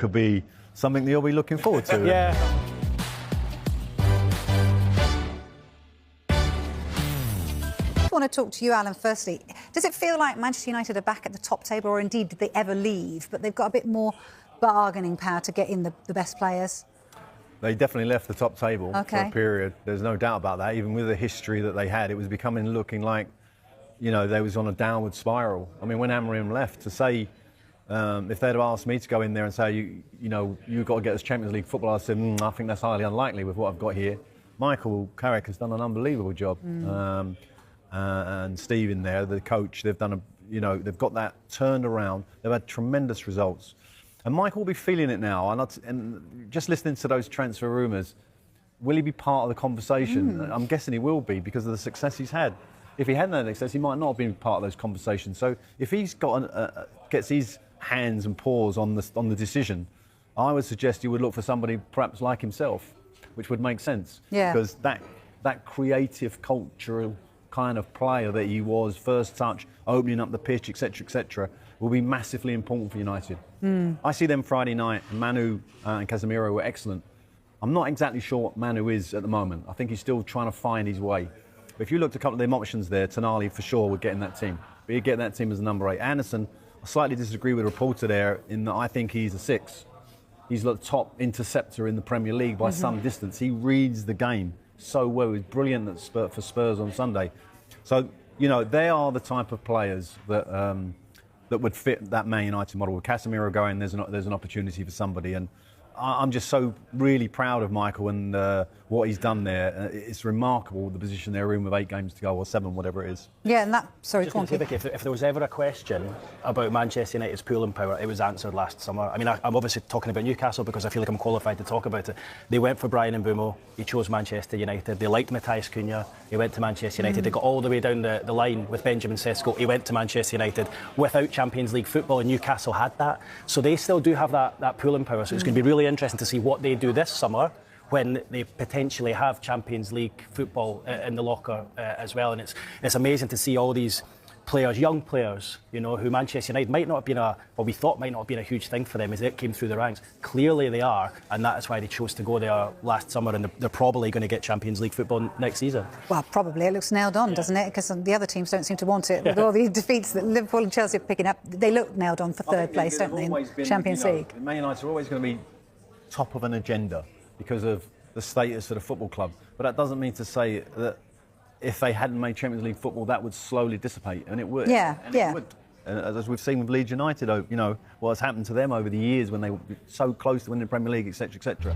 could be something that you'll be looking forward to. Yeah. I want to talk to you, Alan, firstly. Does it feel like Manchester United are back at the top table, or indeed did they ever leave, but they've got a bit more bargaining power to get in the best players? They definitely left the top table for Okay. a period. There's no doubt about that. Even with the history that they had, it was looking like, you know, they was on a downward spiral. I mean, when Amorim left, to say, if they'd have asked me to go in there and say, you know, you've got to get us Champions League football, I said, I think that's highly unlikely with what I've got here. Michael Carrick has done an unbelievable job. And Steve in there, the coach, they've done they've got that turned around. They've had tremendous results. And Michael will be feeling it now. And just listening to those transfer rumours, will he be part of the conversation? I'm guessing he will be because of the success he's had. If he hadn't had success, he might not have been part of those conversations. So if he's got gets his hands and paws on the decision, I would suggest you would look for somebody perhaps like himself, which would make sense. Yeah. Because that creative, cultural kind of player that he was, first touch, opening up the pitch, etc., will be massively important for United. I see them Friday night, and Manu and Casemiro were excellent. I'm not exactly sure what Manu is at the moment. I think he's still trying to find his way. But if you looked at a couple of them options there, Tonali for sure would get in that team. But he'd get in that team as a number 8. Anderson, I slightly disagree with the reporter there in that I think he's a 6. He's the top interceptor in the Premier League by some distance. He reads the game so well. He was brilliant for Spurs on Sunday. So, you know, they are the type of players that would fit that Man United model. With Casemiro going, there's an opportunity for somebody. And I'm just so really proud of Michael and what he's done there. It's remarkable, the position they're in with 8 games to go, or 7, whatever it is. Yeah, and that... Sorry, Just go on, to say, Vicky, if there was ever a question about Manchester United's pooling power, it was answered last summer. I mean, I'm obviously talking about Newcastle because I feel like I'm qualified to talk about it. They went for Brian Mbeumo. He chose Manchester United. They liked Matthias Cunha. He went to Manchester United. They got all the way down the line with Benjamin Sesko. He went to Manchester United. Without Champions League football, and Newcastle had that. So they still do have that pooling power. So it's going to be really interesting to see what they do this summer when they potentially have Champions League football in the locker as well. And it's amazing to see all these players, young players, you know, who Manchester United might not have been we thought might not have been a huge thing for them as it came through the ranks. Clearly they are, and that is why they chose to go there last summer, and they're probably going to get Champions League football next season. Well, probably. It looks nailed on, doesn't it? Because the other teams don't seem to want it. With all the defeats that Liverpool and Chelsea are picking up, they look nailed on for third place, don't they, in Champions League? Man United are always going to be top of an agenda because of the status of the football club. But that doesn't mean to say that if they hadn't made Champions League football, that would slowly dissipate, and it would. Yeah, and yeah. It would. And as we've seen with Leeds United, you know, what has happened to them over the years when they were so close to winning the Premier League, etc., etc.